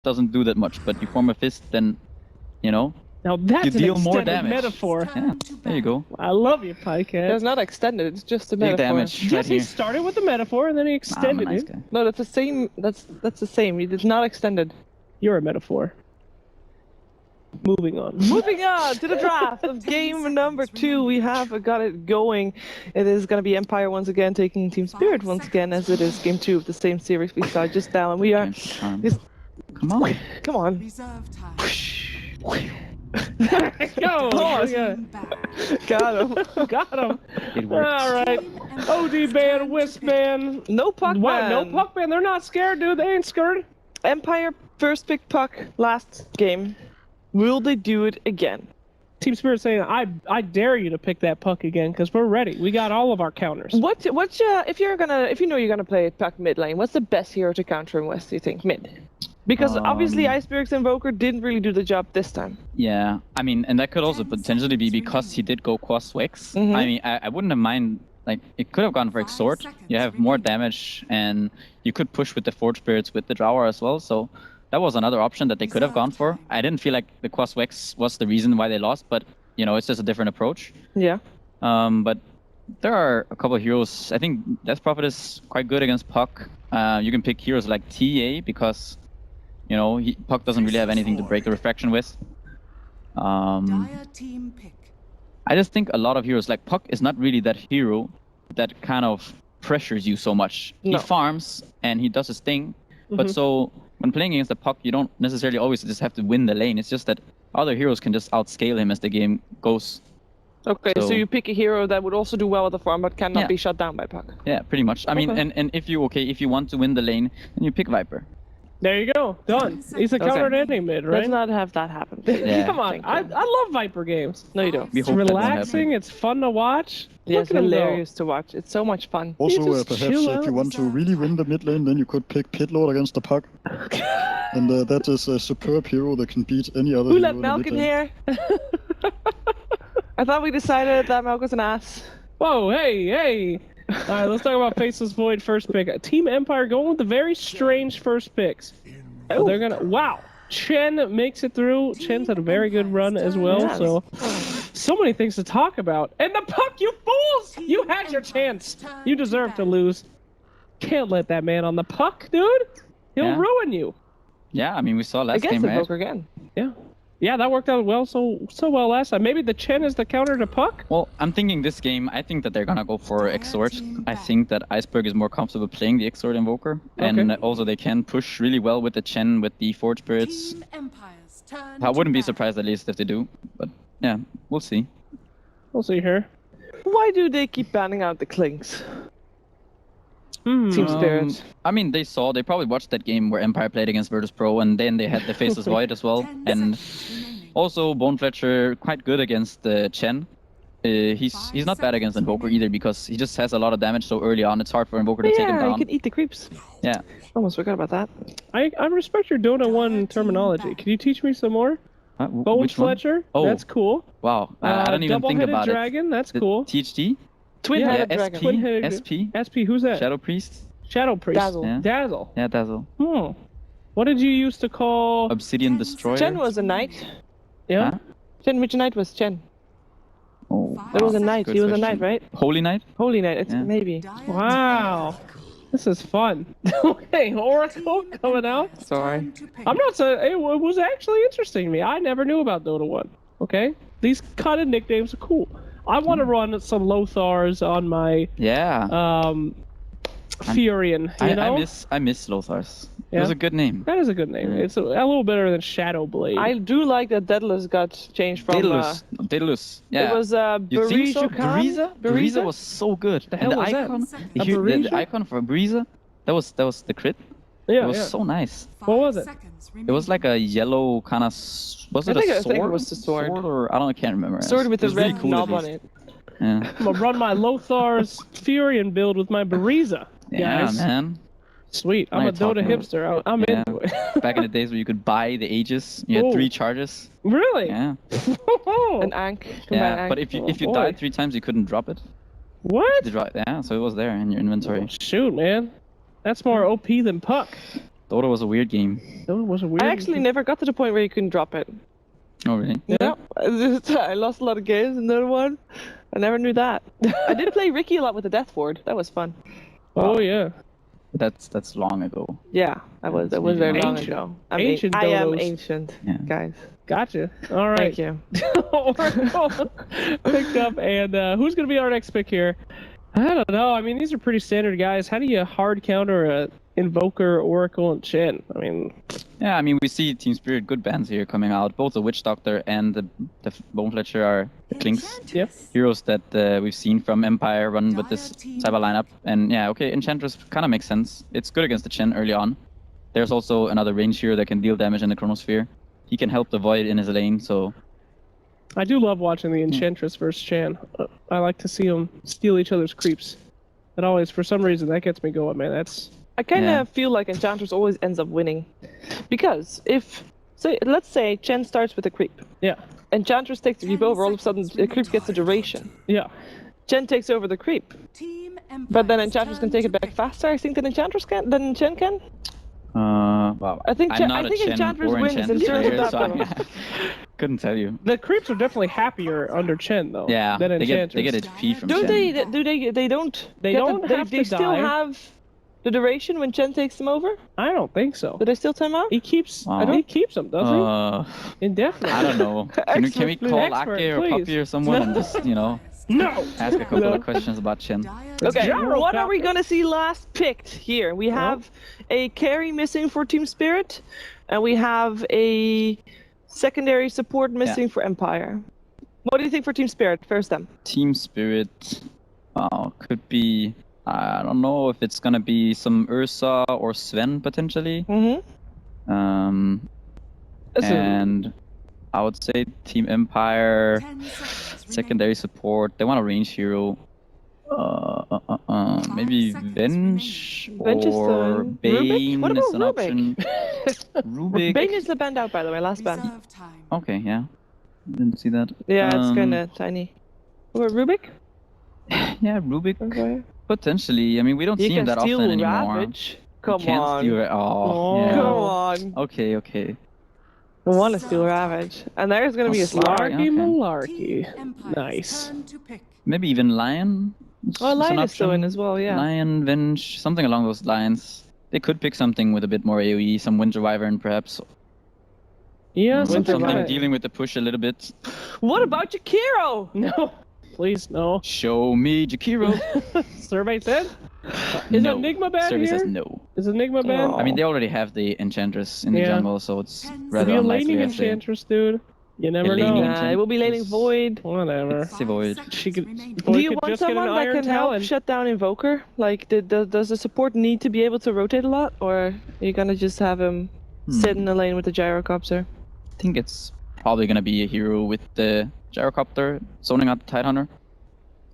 doesn't do that much, but you form a fist, then, you know, Now that's you deal an more extended damage. metaphor. Yeah, there you go. I love you, Pycat. It's not extended. It's just a Big metaphor. damage right Yes, he here. started with the metaphor and then he I'm a extended nice it. guy. No, that's the same. That's the same. It's not extended. You're a metaphor. Moving on. Moving on to the draft of game number 2. We have got it going. It is going to be Empire once again taking Team Spirit once again, as it is game 2 of the same series we saw just now. And we are. Come on. Come on. Reserve time. Go! Oh, got him. Got him. It works. Alright. OD ban, Wisp ban. No puck What? ban. No puck ban? They're not scared, dude. They ain't scared. Empire first pick puck last game. Will they do it again? Team Spirit saying, I dare you to pick that puck again, because we're ready. We got all of our counters. What's if you know you're gonna play puck mid lane, what's the best hero to counter in West, do you think? Mid. Because obviously Iceberg's Invoker didn't really do the job this time. Yeah, I mean, and that could also potentially be because he did go cross Wex. Mhm. I mean, I wouldn't have mind, like, it could have gone for Exhort. You have more damage, and you could push with the Forge Spirits with the Drawer as well, so that was another option that they could have gone for. I didn't feel like the cross Wex was the reason why they lost, but, you know, it's just a different approach. Yeah. But there are a couple of heroes. I think Death Prophet is quite good against Puck. You can pick heroes like TA because, you know, Puck doesn't really have anything to break the refraction with. Dire team pick. I just think a lot of heroes, like Puck is not really that hero that kind of pressures you so much. No. He farms and he does his thing, but so when playing against the Puck, you don't necessarily always just have to win the lane. It's just that other heroes can just outscale him as the game goes. Okay, so you pick a hero that would also do well with the farm, but cannot be shut down by puck. Yeah, pretty much. I mean, and if you want to win the lane, then you pick Viper. There you go. Done. He's a countered any mid, right? Let's not have that happen. Yeah. Come on. I love Viper games. No, you don't. We It's hope that won't relaxing. happen. It's fun to watch. Yeah, Look it's at him go. hilarious to watch. It's so much fun. Also, just perhaps chill if out. you want to really win the mid lane, then you could pick Pitlord against the puck. And that is a superb hero that can beat any other Who hero let in the Malk mid in lane. here? I thought we decided that Malk was an ass. Whoa, hey. Alright, let's talk about Faceless Void first pick. Team Empire going with the very strange first picks. They're gonna... Wow. Chen makes it through. Chen's had a very good run as well, Yes. so many things to talk about. And the puck, you fools! You had your chance. You deserve to lose. Can't let that man on the puck, dude. He'll Yeah. ruin you. Yeah, I mean, we saw last Against game, the right? Invoker again. Yeah, that worked out well, so well last time. Maybe the Chen is the counter to puck? Well, I'm thinking this game, I think that they're gonna go for Exhort. I think that Iceberg is more comfortable playing the Exhort Invoker. And also they can push really well with the Chen, with the Forge Spirits. Team Empire's turn I wouldn't to be bat. surprised at least if they do. But yeah, we'll see. We'll see here. Why do they keep banning out the Clinks? Team Spirit. I mean, they probably watched that game where Empire played against Virtus Pro, and then they had the Faceless Void as well. 10 And seconds remaining. also, Bone Fletcher quite good against Chen. He's not bad against Invoker either because he just has a lot of damage so early on. It's hard for Invoker to take him Yeah, you down. can eat the creeps. Yeah. Almost forgot about that. I respect your Dota 1 terminology. Can you teach me some more? Bone Which one? Fletcher? Oh. That's cool. Wow, I don't even think Double-headed about dragon? That's it. cool. THD? Twin-headed Yeah, dragon. SP? Twin-headed- SP? SP, who's that? Shadow Priest? Shadow Priest. Dazzle. Yeah. Dazzle. Yeah, Dazzle. What did you used to call... Obsidian Destroyer? Chen was a knight. Yeah? Huh? Chen, which knight was Chen? Oh, There was a wow, knight. good He was a question. knight, right? Holy Knight? Holy knight. It's Yeah. maybe. Dire Wow. team pick. This is fun. Okay, Oracle Team coming out. Empire's Sorry. turn to pick. I'm not saying... It was actually interesting to me. I never knew about Dota 1. Okay? These kind of nicknames are cool. I want to run some Lothars on my... Yeah. Furion, you know? I miss Lothars. It Yeah? was a good name. That is a good name. It's a little better than Shadowblade. I do like that Daedalus got changed from. Daedalus. Yeah. It was You think so? Beriju Bariza? Bariza was so good. The hell and the was that? icon, A the icon for Bariza, that was the crit. yeah, It was yeah. so nice. What was 5 it? seconds It was remaining. like a yellow kind of. Was it a I sword? think it was the sword. or I can't remember. Sword with it a was really red cool, knob at on least. it. Yeah. I'm gonna run my Lothar's Furion build with my Bariza. Yeah, Guys. man. Sweet. I'm Now a you're Dota talking. hipster. I'm Yeah. into it. Back in the days where you could buy the Aegis, you had Ooh. 3 charges. Really? Yeah. An Ankh. Yeah. But if you Oh, boy. died 3 times, you couldn't drop it. What? Yeah, so it was there in your inventory. Shoot, man. That's more OP than Puck. Dota was a weird game. It was a weird. I actually never got to the point where you couldn't drop it. Oh, really? No, I lost a lot of games in that one. I never knew that. I did play Ricky a lot with the Death Ward. That was fun. Oh yeah. That's long ago. Yeah, that was really very long ancient. ago. Ancient I am dodos. ancient, Yeah. guys. Gotcha. All right. Thank you. Picked up, and who's gonna be our next pick here? I don't know. I mean, these are pretty standard guys. How do you hard counter a Invoker, Oracle, and Chen? I mean, Yeah, I mean, we see Team Spirit good bands here coming out. Both the Witch Doctor and the Bone Fletcher are the Clinks. Yep. Heroes that we've seen from Empire run with this Cyber lineup. And yeah, okay, Enchantress kind of makes sense. It's good against the Chen early on. There's also another range hero that can deal damage in the Chronosphere. He can help the Void in his lane, so... I do love watching the Enchantress versus Chan. I like to see them steal each other's creeps. That always, for some reason, that gets me going, man. That's... I kind of Yeah. feel like Enchantress always ends up winning. Because let's say Chen starts with a creep. Yeah. Enchantress takes the creep over, all of a sudden the creep gets a duration. Yeah. Chen takes over the creep. Team But then Empire's Enchantress can turn take it to back pick. faster, I think, than Chen can. Well, I think I'm not a Chen Enchantress or wins in Enchantress terms of player, that, so though. couldn't tell you. The creeps are definitely happier under Chen, though. Yeah, Than they Enchantress. get HP from Do Chen. they don't They get don't have they to still die. have the duration when Chen takes them over? I don't think so. Do they still time out? He keeps. Wow. He keeps them, doesn't he? Indefinitely. I don't know. Can we call Expert, Ake or please. Poppy or someone and just, No. ask a couple No. of questions about Chen? Dire Okay, Gyro what are we Copter. gonna see last picked here? We have a carry missing for Team Spirit, and we have a secondary support missing for Empire. What do you think for Team Spirit? First them. Team Spirit, could be, I don't know if it's gonna be some Ursa or Sven potentially. Mm-hmm. And I would say Team Empire, 10 seconds secondary support. They want a range hero. Maybe Venge Venge is or fine. Bane Rubik? What is about an Rubik? option. Rubik. Bane is the band out, by the way, last band. Reserve time. Okay, yeah. Didn't see that. Yeah, it's kind of tiny. What, Rubik? Yeah, Rubik. Okay. Potentially. I mean, we don't You see him can that steal often anymore. Ravage. You Come can't on. steal it. Oh, yeah. Come on. Okay. I want to steal Ravage. And there's gonna be a Slark. Slark. Slarky Okay. malarkey. Team Empire's Nice. turn to pick. Maybe even Lion. Oh, an Lion is still in option. as well, yeah. Lion, Venge, something along those lines. They could pick something with a bit more AoE, some Winter Wyvern perhaps. Yeah, Winter Something Wyvern. dealing with the push a little bit. What about Jakiro? No. Please, no. Show me Jakiro. Survey said? Is No. Enigma bad Survey here? says no. Is Enigma bad? Oh. I mean, they already have the Enchantress in the Yeah. jungle, so it's Could rather Be a unlikely. laning I'd say. Enchantress, dude. You never laning know. Enchant- It will be laning Void. Whatever. It's a Void. She could. remaining. Void Do you could want just get an someone that Iron can help Talon. shut down Invoker? Like, does the support need to be able to rotate a lot? Or are you gonna just have him sit in the lane with the Gyrocopter? I think it's probably gonna be a hero with the Gyrocopter zoning out the Tidehunter.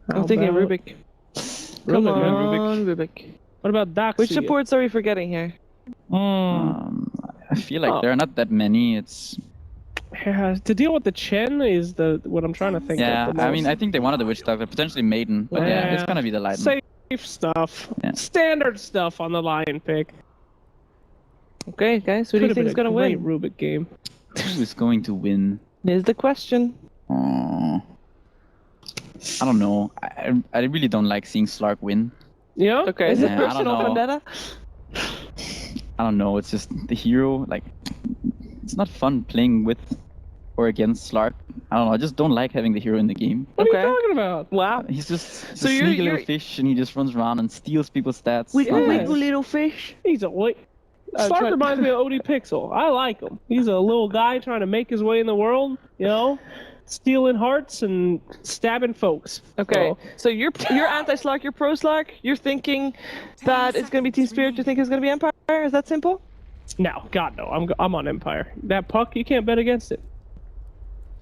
I'm thinking about Rubik. Come Rubik, man, on, Rubik. What about Doxy? Which supports are we forgetting here? I feel like Oh. there are not that many. It's Yeah, to deal with the Chen is what I'm trying to think yeah. of the I mean, most. I think they wanted the Witch Doctor, potentially Maiden, but yeah, it's Yeah. gonna be the Lion. Safe stuff. Yeah. Standard stuff on the Lion pick. Okay, guys, who do you Could've think been is gonna a great win? Rubik game. Who is going to win? Is the question. Oh, I don't know. I really don't like seeing Slark win. Yeah? Okay, is Yeah, it I don't personal know. vendetta? I don't know. It's just the hero. Like, it's not fun playing with or against Slark. I don't know. I just don't like having the hero in the game. What Okay. are you talking about? Wow. He's just So a you're- sneaky little you're- fish, and he just runs around and steals people's stats. Wiggle, Not nice. wiggle, little fish. He's a wait. Slark try- reminds me of OD Pixel. I like him. He's a little guy trying to make his way in the world, you know? Stealing hearts and stabbing folks. Okay, so you're anti-Slark, you're pro-Slark. You're thinking that it's gonna be Team Spirit. You think it's gonna be Empire? Is that simple? No, God no. I'm on Empire. That puck, you can't bet against it.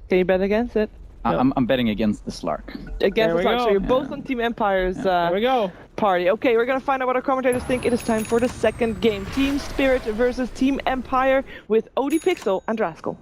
Can you bet against it? I'm betting against the Slark. Against There the we Slark. So go. you're both on Team Empire's There we go. party. Okay, we're gonna find out what our commentators think. It is time for the second game: Team Spirit versus Team Empire with OD Pixel and Rascal.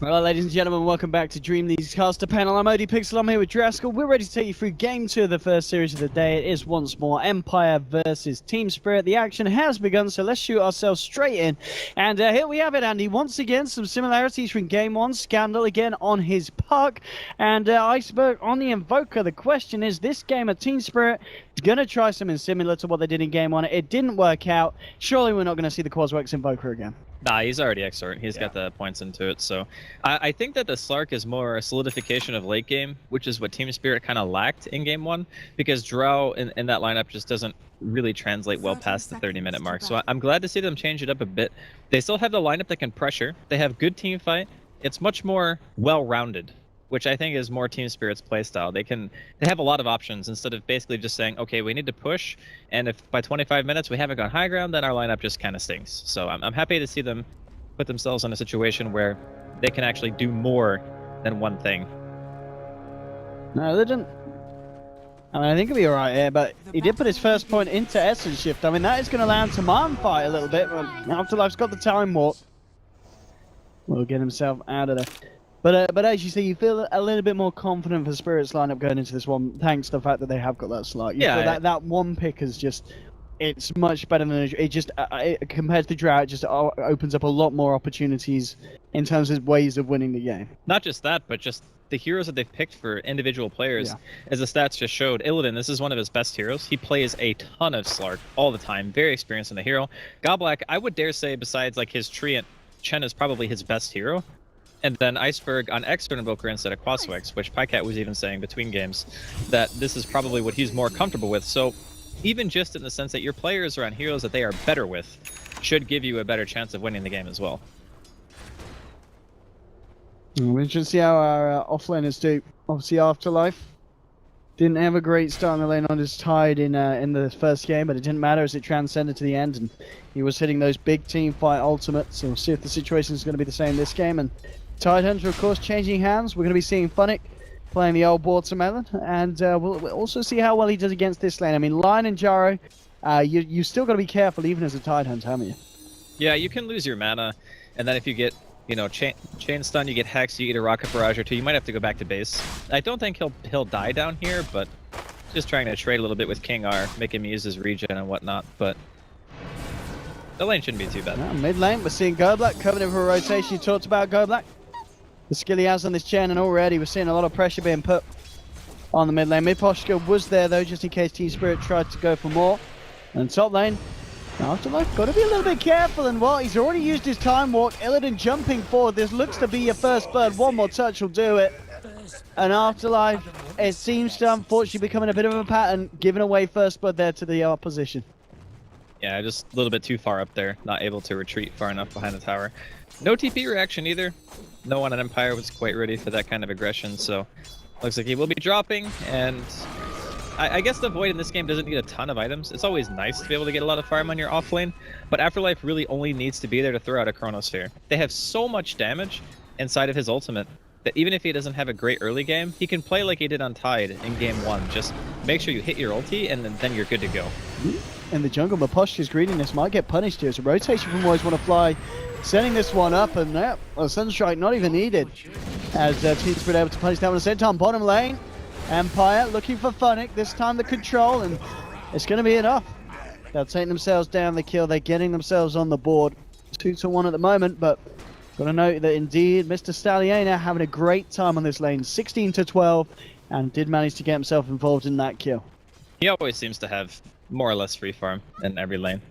Well, ladies and gentlemen, welcome back to DreamLeague's caster panel. I'm OD Pixel, I'm here with Draskell. We're ready to take you through Game 2 of the first series of the day. It is once more Empire versus Team Spirit. The action has begun, so let's shoot ourselves straight in. And here we have it, Andy. Once again, some similarities from Game 1. Scandal again on his puck, and Iceberg on the Invoker. The question is, this game of Team Spirit is going to try something similar to what they did in Game 1. It didn't work out. Surely we're not going to see the Quaswex Invoker again. Nah, he's already Exort. He's got the points into it. So I think that the Slark is more a solidification of late game, which is what Team Spirit kind of lacked in Game 1, because Drow in that lineup just doesn't really translate well past the 30-minute mark. So I'm glad to see them change it up a bit. They still have the lineup that can pressure. They have good team fight. It's much more well-rounded, which I think is more Team Spirit's playstyle. They have a lot of options instead of basically just saying, okay, we need to push, and if by 25 minutes we haven't gone high ground, then our lineup just kind of stinks. So I'm happy to see them put themselves in a situation where they can actually do more than one thing. No, they didn't. I mean, I think he'll be alright here, but he did put his first point into Essence Shift. I mean, that is going to allow him to man fight a little bit. Afterlife's got the time warp. Will get himself out of there. But as you say, you feel a little bit more confident for Spirit's lineup going into this one, thanks to the fact that they have got that slot. You feel that one pick is just, it's much better than it just compared to Drow. It just opens up a lot more opportunities in terms of ways of winning the game. Not just that, but just the heroes that they've picked for individual players. As the stats just showed, Illidan, this is one of his best heroes. He plays a ton of Slark all the time, very experienced in the hero. Goblak, I would dare say, besides like his Treant, Chen is probably his best hero. And then Iceberg on Extra Invoker instead of Quaswex, which Pycat was even saying between games, that this is probably what he's more comfortable with. So even just in the sense that your players are on heroes that they are better with, should give you a better chance of winning the game as well. We should see how our offlaners do. Obviously, Afterlife didn't have a great start in the lane on his Tide in the first game, but it didn't matter as it transcended to the end, and he was hitting those big team fight ultimates. So we'll see if the situation is going to be the same this game. And Tidehunter, of course, changing hands. We're going to be seeing Funnick playing the old watermelon, and we'll also see how well he does against this lane. I mean, Lion and Jaro, you still got to be careful even as a Tidehunter, haven't you? Yeah, you can lose your mana, and then if you get, you know, chain stun, you get Hex, you eat a Rocket Barrage or two, you might have to go back to base. I don't think he'll die down here, but just trying to trade a little bit with King R, make him use his regen and whatnot, but the lane shouldn't be too bad. Now, mid lane, we're seeing Goblak coming in for a rotation. You talked about Goblak, the skill he has on this Chen, and already we're seeing a lot of pressure being put on the mid lane. Mid-Poshka was there though, just in case Team Spirit tried to go for more. And top lane, Afterlife got to be a little bit careful, and what, he's already used his time walk. Illidan jumping forward. This looks to be your first bird. One more touch will do it. And Afterlife, it seems to unfortunately becoming a bit of a pattern, giving away first blood there to the opposition. Yeah, just a little bit too far up there, not able to retreat far enough behind the tower. No TP reaction either. No one on Empire was quite ready for that kind of aggression, so looks like he will be dropping, and I guess the Void in this game doesn't need a ton of items. It's always nice to be able to get a lot of farm on your off lane, but Afterlife really only needs to be there to throw out a Chronosphere. They have so much damage inside of his ultimate that even if he doesn't have a great early game, he can play like he did on Tide in Game 1. Just make sure you hit your ulti, and then you're good to go. In the jungle, but Poshka's greediness might get punished here. So rotation from Always Want to Fly, setting this one up, and well, Sunstrike not even needed, as Team Spirit able to punish that one at the same time. Bottom lane, Empire looking for Funnick, this time the control, and it's going to be enough. They'll take themselves down the kill. They're getting themselves on the board. 2-1 at the moment, but got to note that indeed Mr. Stalliona having a great time on this lane, 16-12, and did manage to get himself involved in that kill. He always seems to have more or less free farm in every lane.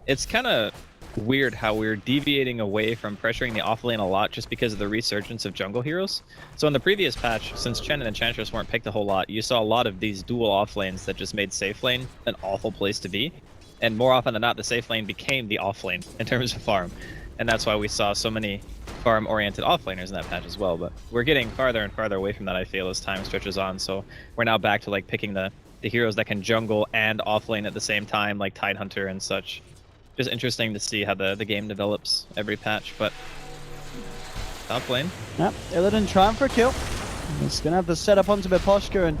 It's kind of weird how we're deviating away from pressuring the off lane a lot just because of the resurgence of jungle heroes. So in the previous patch, since Chen and Enchantress weren't picked a whole lot, you saw a lot of these dual off lanes that just made safe lane an awful place to be. And more often than not, the safe lane became the off lane in terms of farm. And that's why we saw so many farm-oriented offlaners in that patch as well. But we're getting farther and farther away from that, I feel, as time stretches on. So we're now back to like picking the heroes that can jungle and offlane at the same time, like Tidehunter and such. Just interesting to see how the game develops every patch. But top lane. Yep, Illidan trying for a kill. He's going to have the setup onto Mid-Poshka, and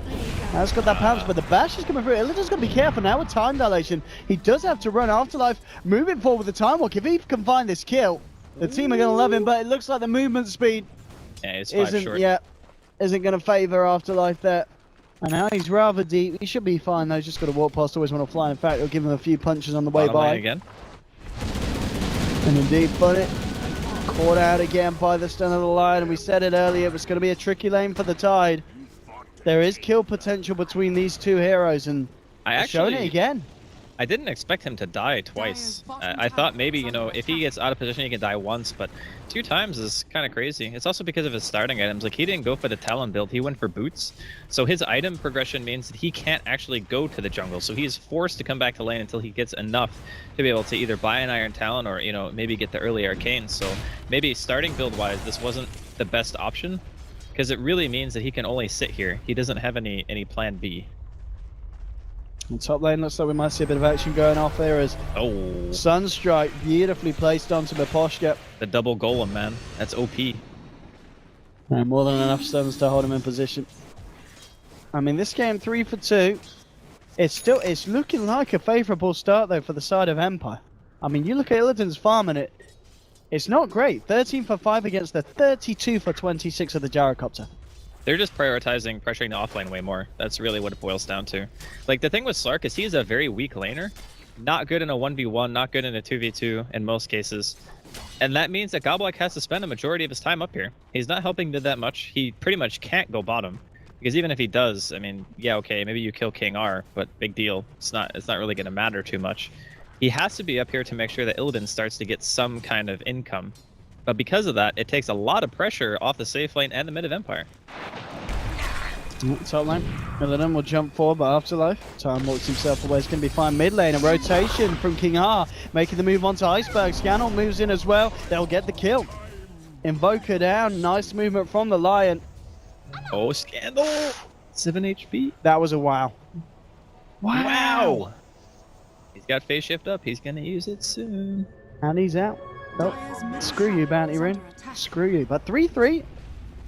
has got that pounce, but the bash is coming through. Illidan's got to be careful now with time dilation. He does have to run. Afterlife moving forward with the time walk. If he can find this kill, the team are going to love him, but it looks like the movement speed Yeah, he's 5 short. Isn't going to favour Afterlife there. And now he's rather deep. He should be fine though. He's just got to walk past. Always want to fly. In fact, he'll give him a few punches on the way Bottom by. lane again. And indeed, Funnet caught out again by the stun of the line. And we said it earlier, it was going to be a tricky lane for the Tide. There is kill potential between these two heroes, and I showing it again. I didn't expect him to die twice. I thought maybe, you know, if he gets out of position, he can die once, but 2 times is kind of crazy. It's also because of his starting items. Like, he didn't go for the Talon build, he went for boots. So his item progression means that he can't actually go to the jungle. So he's forced to come back to lane until he gets enough to be able to either buy an Iron Talon or, you know, maybe get the early arcane. So maybe starting build-wise, this wasn't the best option, because it really means that he can only sit here. He doesn't have any plan B. In top lane, looks like we might see a bit of action going off there as Sunstrike beautifully placed onto Miposhka. The double golem, man. That's OP. And more than enough stuns to hold him in position. I mean, this game 3 for 2. It's looking like a favourable start though for the side of Empire. I mean, you look at Illidan's farm and it's not great. 13 for 5 against the 32 for 26 of the Gyrocopter. They're just prioritizing pressuring the offlane way more. That's really what it boils down to. Like, the thing with Slark is he's a very weak laner. Not good in a 1v1, not good in a 2v2 in most cases. And that means that Goblik has to spend a majority of his time up here. He's not helping mid that much. He pretty much can't go bottom. Because even if he does, I mean, yeah, okay, maybe you kill King R, but big deal. It's not really going to matter too much. He has to be up here to make sure that Illidan starts to get some kind of income. But because of that, it takes a lot of pressure off the safe lane and the mid of Empire. Top lane, Illidan will jump forward, but Afterlife, Time walks himself away. It's going to be fine. Mid lane, a rotation from King R, making the move onto Iceberg. Scannel moves in as well. They'll get the kill. Invoker down. Nice movement from the Lion. Oh, Scandal! 7 HP. That was a wow. Wow! He's got phase shift up. He's going to use it soon. And he's out. Oh, screw you, Bounty Rune. Screw you. But 3-3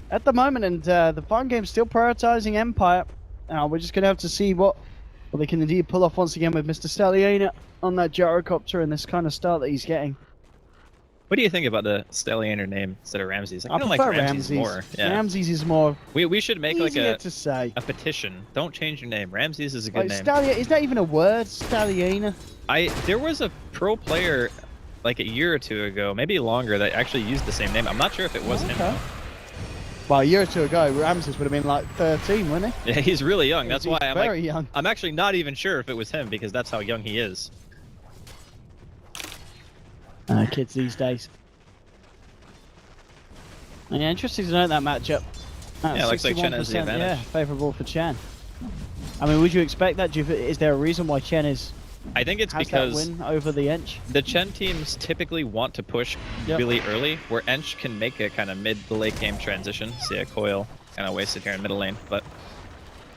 at the moment, and the fun game's still prioritizing Empire. We're just going to have to see what they can indeed pull off once again with Mr. Stalliona on that Gyrocopter and this kind of start that he's getting. What do you think about the Stalliona name instead of Ramses? I kind of like prefer Ramses more. Yeah. Ramses is more We should make like easier to say. a petition. Don't change your name. Ramses is a good name. Is that even a word? Stalliona? There was a pro player like a year or 2 ago, maybe longer, that actually used the same name. I'm not sure if it was him. Well, a year or 2 ago, Ramses would have been like 13, wouldn't he? Yeah, he's really young. That's why I'm very young. I'm actually not even sure if it was him, because that's how young he is. Kids these days. Yeah, interesting to note that matchup. Yeah, looks like Chen has the advantage. Yeah, favourable for Chen. I mean, would you expect that? Is there a reason why Chen I think it's has because that win over the Ench? the Chen teams typically want to push really early, where Ench can make a kind of mid to late game transition. See a coil kind of wasted here in middle lane, but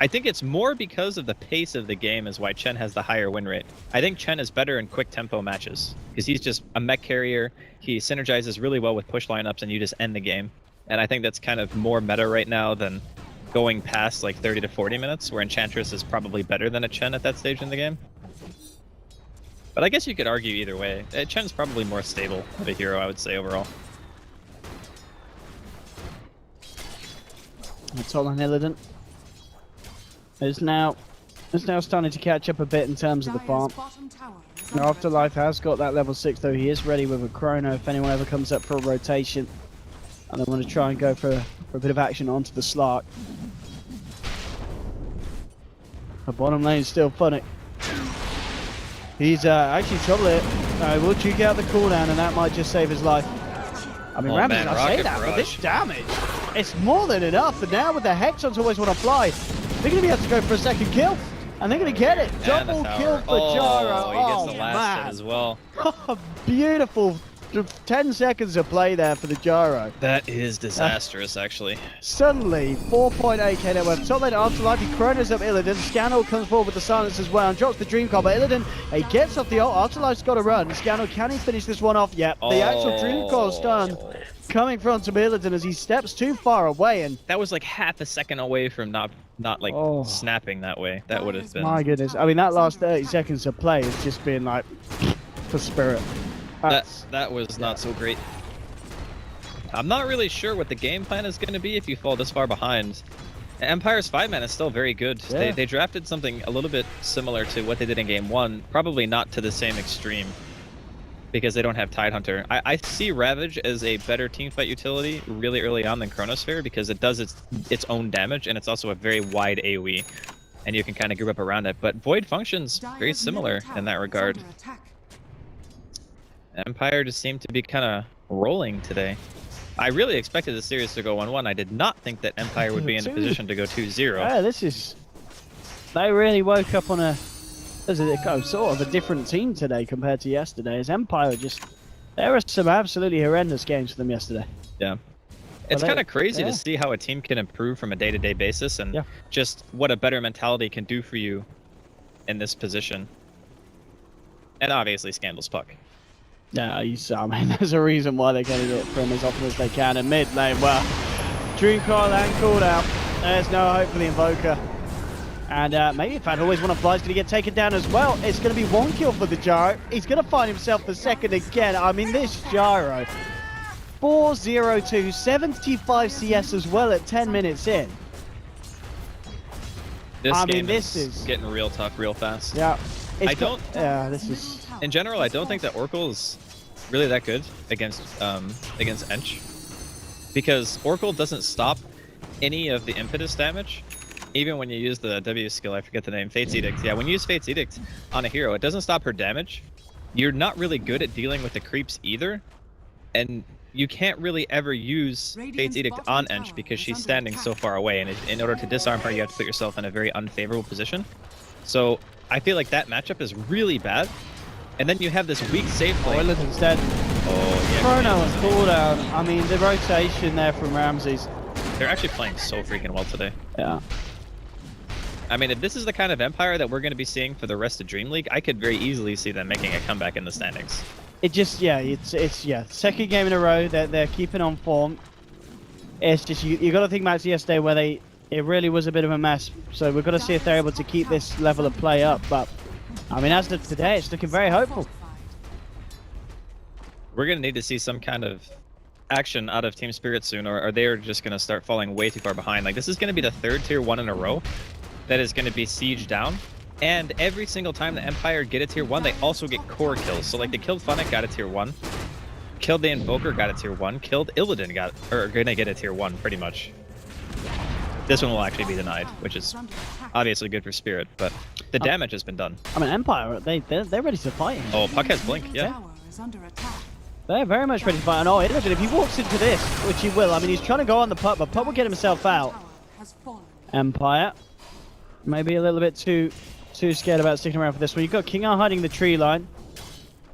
I think it's more because of the pace of the game is why Chen has the higher win rate. I think Chen is better in quick tempo matches because he's just a mech carrier. He synergizes really well with push lineups, and you just end the game. And I think that's kind of more meta right now than going past like 30 to 40 minutes, where Enchantress is probably better than a Chen at that stage in the game. But I guess you could argue either way. Chen's probably more stable of a hero, I would say, overall. That's all on Illidan. It's now starting to catch up a bit in terms of the farm. Afterlife has got that level 6 though. He is ready with a chrono if anyone ever comes up for a rotation. And they want to try and go for a bit of action onto the Slark. The bottom lane is still funny. He's actually trouble it. We'll check out the cooldown and that might just save his life. I mean, Ramses, I say that, but this damage, it's more than enough. And now with the Hexons always want to fly, they're going to be able to go for a second kill. And they're going to get it. Double kill for Jaro. He gets the last hit as well. Beautiful 10 seconds of play there for the Gyro. That is disastrous, actually. Suddenly, 4.8k net worth. Top lane Afterlife, he chronos up Illidan. Scannel comes forward with the silence as well and drops the Dream Call. But Illidan, he gets off the ult. Afterlife's got to run. Scannel, can he finish this one off? Yep. The actual Dream Call stun coming from Illidan as he steps too far away. And that was like half a second away from not like snapping that way. That would have been... My goodness. I mean, that last 30 seconds of play has just been like for spirit. That was not so great. I'm not really sure what the game plan is going to be if you fall this far behind. Empire's 5-man is still very good. Yeah. They drafted something a little bit similar to what they did in game 1, probably not to the same extreme, because they don't have Tidehunter. I see Ravage as a better teamfight utility really early on than Chronosphere, because it does its own damage, and it's also a very wide AoE, and you can kind of group up around it. But Void functions very similar in that regard. Empire just seemed to be kind of rolling today. I really expected the series to go 1-1. I did not think that Empire would be in a position to go 2-0. Yeah, this is... They really woke up on a... sort of a different team today compared to yesterday. As Empire just... There were some absolutely horrendous games for them yesterday. Yeah. It's kind of crazy to see how a team can improve from a day-to-day basis, and just what a better mentality can do for you in this position. And obviously Scandal's puck. Yeah, I mean, there's a reason why they're getting it from as often as they can in mid lane. Well, Dream Coil and cooldown. There's no hope for the Invoker. And maybe if I'd always want to fly, he's going to get taken down as well. It's going to be 1 kill for the Gyro. He's going to find himself the second again. I mean, this Gyro. 4-0-2, 75 CS as well at 10 minutes in. This game is getting real tough real fast. Yeah. This is... In general, I don't think that Oracle is really that good against Ench, because Oracle doesn't stop any of the impetus damage, even when you use the W skill. I forget the name. Fate's Edict. Yeah, when you use Fate's Edict on a hero, it doesn't stop her damage. You're not really good at dealing with the creeps either, and you can't really ever use Fate's Edict on Ench because she's standing so far away, and in order to disarm her, you have to put yourself in a very unfavorable position. So I feel like that matchup is really bad. And then you have this weak save play. Illidan's dead. Oh, yeah. Chrono and cooldown. I mean, the rotation there from Ramses. They're actually playing so freaking well today. Yeah. I mean, if this is the kind of Empire that we're going to be seeing for the rest of DreamLeague, I could very easily see them making a comeback in the standings. It just, it's second game in a row that they're keeping on form. It's just, you got to think back to yesterday where it really was a bit of a mess. So we've got to see if they're able to keep this level of play up. But I mean, as of today, it's looking very hopeful. We're going to need to see some kind of action out of Team Spirit soon, or they're just going to start falling way too far behind. Like, this is going to be the 3rd tier 1 in a row that is going to be sieged down. And every single time the Empire get a tier 1, they also get core kills. So, like, they killed Funnick, got a tier 1. Killed the Invoker, got a tier 1. Killed Illidan, gonna get a tier 1, pretty much. This one will actually be denied, which is obviously good for Spirit, but the damage has been done. I mean, Empire, they're ready to fight. Oh, Puck has Blink, yeah. They're very much ready to fight. And oh, look, if he walks into this, which he will, I mean, he's trying to go on the Puck, but Puck will get himself out. Empire, maybe a little bit too scared about sticking around for this one. You've got King R hiding the tree line.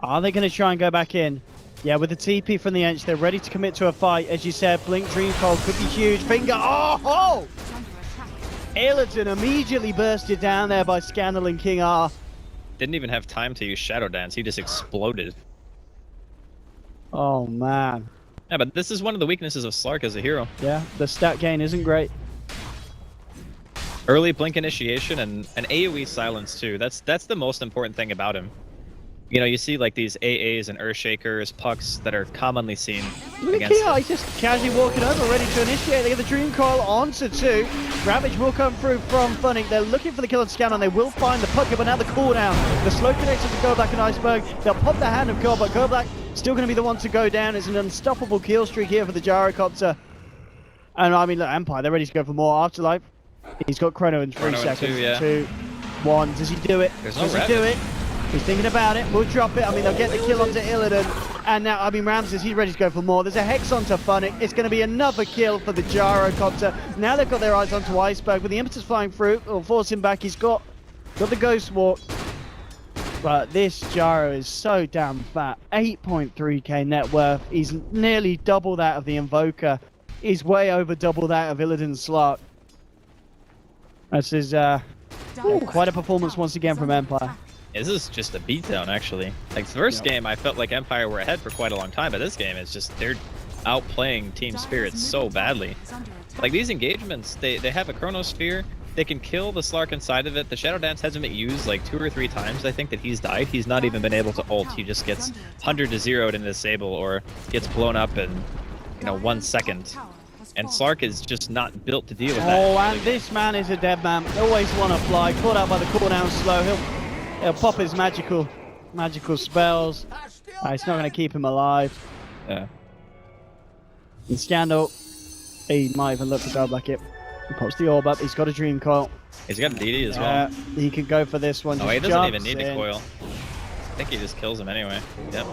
Are they going to try and go back in? Yeah, with the TP from the Ench, they're ready to commit to a fight. As you said, Blink Dream Cold could be huge. Finger, oh! Illidan immediately bursted down there by Scandal and King R. Didn't even have time to use Shadow Dance, he just exploded. Oh, man. Yeah, but this is one of the weaknesses of Slark as a hero. Yeah, the stat gain isn't great. Early Blink initiation and an AoE silence too. That's the most important thing about him. You know, you see like these AAs and Earthshakers, Pucks that are commonly seen against him. He's just casually walking over, ready to initiate. They get the Dream Coil onto 2. Ravage will come through from Funnick. They're looking for the kill on Scan, and they will find the Puck, but now the cooldown. The slow connection to Goldblack and Iceberg. They'll pop the hand of Goldblack. Goldblack still going to be the one to go down. It's an unstoppable kill streak here for the Gyrocopter. And I mean, look, Empire, they're ready to go for more. Afterlife, he's got Chrono in 3 seconds. 2, 1. Does he do it? Does he do it? He's thinking about it. We'll drop it. I mean, they'll get the kill onto Illidan. And now, I mean, Ramses, he's ready to go for more. There's a Hex onto Funnick. It's going to be another kill for the Gyrocopter. Now they've got their eyes onto Iceberg. With the impetus flying through, it'll force him back. He's got the Ghost Walk. But this Gyro is so damn fat. 8.3k net worth. He's nearly double that of the Invoker. He's way over double that of Illidan's Slark. This is quite a performance once again from Empire. This is just a beatdown, actually. Like, the first game, I felt like Empire were ahead for quite a long time, but this game is just, they're outplaying Team Spirit so badly. Like, these engagements, they have a Chronosphere, they can kill the Slark inside of it. The Shadow Dance hasn't been used like 2 or 3 times, I think, that he's died. He's not even been able to ult. He just gets 100 to 0'd in Disable, or gets blown up and 1 second. And Slark is just not built to deal with that. Oh, and this man is a dead man. Always want to fly. Caught out by the cooldown slow. He'll pop his magical spells. It's not going to keep him alive. Yeah. And Scandal, he might even look to go back it. He pops the orb up. He's got a dream coil. He's got a DD as well. He can go for this one. Oh, he Just doesn't even jumps need the in. coil. I think he just kills him anyway. Yep.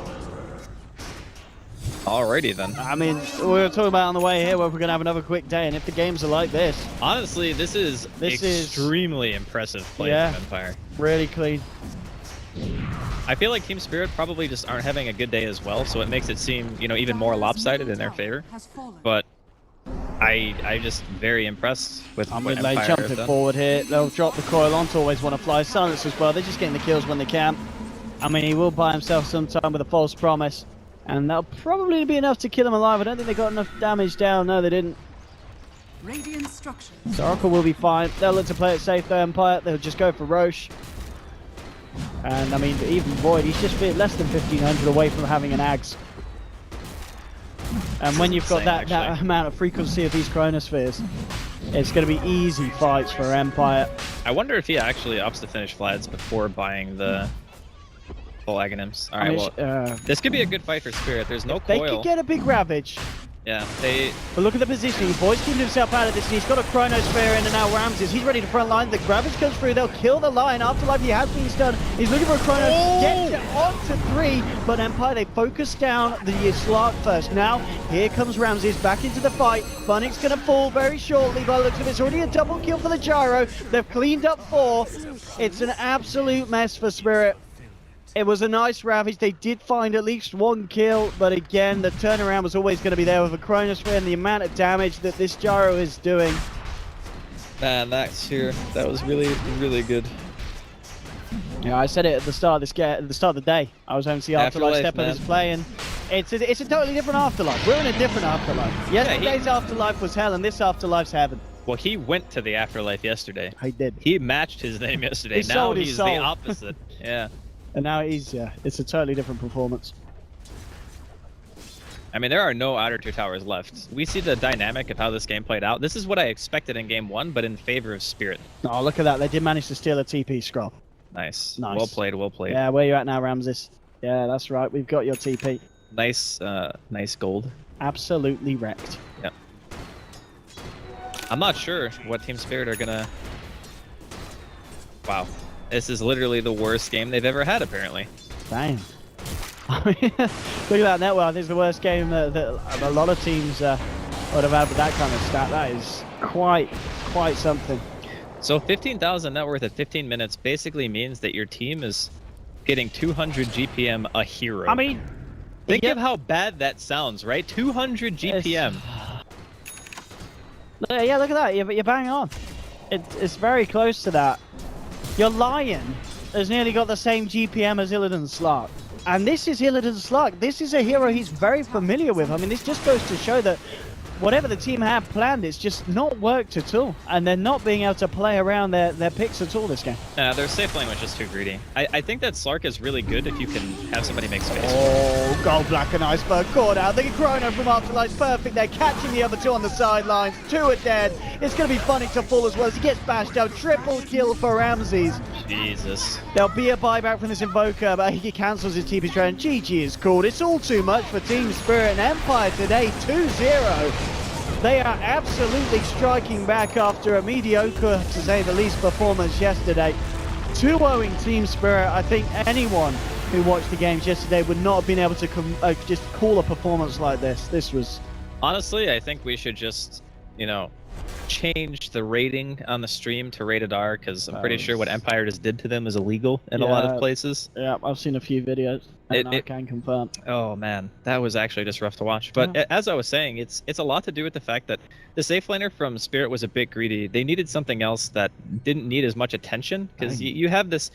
Alrighty then. I mean, we were talking about on the way here where we're going to have another quick day, and if the games are like this, Honestly, this is extremely impressive play from Empire. Really clean. I feel like Team Spirit probably just aren't having a good day as well, so it makes it seem, even more lopsided in their favor. But I'm just very impressed with what Mid Empire lane have jumping done. forward here. They'll drop the coil on to always want to fly. Silence as well. They're just getting the kills when they can. I mean, he will buy himself some time with a false promise. And that'll probably be enough to kill him alive. I don't think they got enough damage down. No, they didn't. Radiant structures. So Oracle will be fine. They'll look to play it safe though, Empire. They'll just go for Roche. And I mean, even Void, he's just less than 1500 away from having an Ags. And when you've got that amount of frequency of these Chronospheres, it's going to be easy fights for Empire. I wonder if he actually opts to finish Vlads before buying the full Aghanims. Alright, well, this could be a good fight for Spirit. There's no coil. They could get a big Ravage. Yeah, But look at the positioning. Void's keeping himself out of this, and he's got a Chronosphere in, and now Ramses. He's ready to front line. The Ravage comes through. They'll kill the Lion. Afterlife, he has been stunned. He's looking for a Chrono. Gets it onto 3, but Empire, they focus down the Slark first. Now, here comes Ramses back into the fight. Bunnick's going to fall very shortly by the looks of it. It's already a double kill for the Gyro. They've cleaned up 4. It's an absolute mess for Spirit. It was a nice Ravage. They did find at least 1 kill, but again, the turnaround was always going to be there with a Chronosphere and the amount of damage that this Gyro is doing. Man, that was really, really good. Yeah, I said it at the start of this game, at the start of the day. I was home to see Afterlife step up his play, and it's a totally different Afterlife. We're in a different Afterlife. Yesterday's Afterlife was hell, and this Afterlife's heaven. Well, he went to the Afterlife yesterday. He did. He matched his name yesterday. He now sold his he's soul. the opposite. Yeah. And now it's a totally different performance. I mean, there are no outer 2 towers left. We see the dynamic of how this game played out. This is what I expected in game 1, but in favor of Spirit. Oh, look at that. They did manage to steal a TP scroll. Nice. Nice. Well played, well played. Yeah, where you at now, Ramses? Yeah, that's right. We've got your TP. Nice, nice gold. Absolutely wrecked. Yeah. I'm not sure what Team Spirit are gonna... Wow. This is literally the worst game they've ever had, apparently. Damn. Look at that network. I think it's the worst game that a lot of teams would have had with that kind of stat. That is quite something. So 15,000 net worth at 15 minutes basically means that your team is getting 200 GPM a hero. I mean, think of how bad that sounds, right? 200 GPM. Yeah, look at that. You're bang on. It's very close to that. Your Lion has nearly got the same GPM as Illidan Slark. And this is Illidan Slark. This is a hero he's very familiar with. I mean, this just goes to show that whatever the team had planned, it's just not worked at all. And they're not being able to play around their picks at all this game. Their safe lane was just too greedy. I think that Slark is really good if you can have somebody make space. Oh, Gold Black and Iceberg caught out. The Chrono from Afterlife's perfect. They're catching the other 2 on the sidelines. 2 are dead. It's going to be funny to fall as well as he gets bashed out. Triple kill for Ramses. Jesus. There'll be a buyback from this Invoker, but he cancels his TP trend. GG is called. It's all too much for Team Spirit and Empire today. 2-0. They are absolutely striking back after a mediocre, to say the least, performance yesterday. 2-0 Team Spirit. I think anyone who watched the games yesterday would not have been able to just call a performance like this. This was... Honestly, I think we should just, change the rating on the stream to rated R, because I'm pretty sure what Empire just did to them is illegal in a lot of places. Yeah, I've seen a few videos, and I can confirm. Oh man, that was actually just rough to watch. But as I was saying, it's a lot to do with the fact that the safe laner from Spirit was a bit greedy. They needed something else that didn't need as much attention, because you have this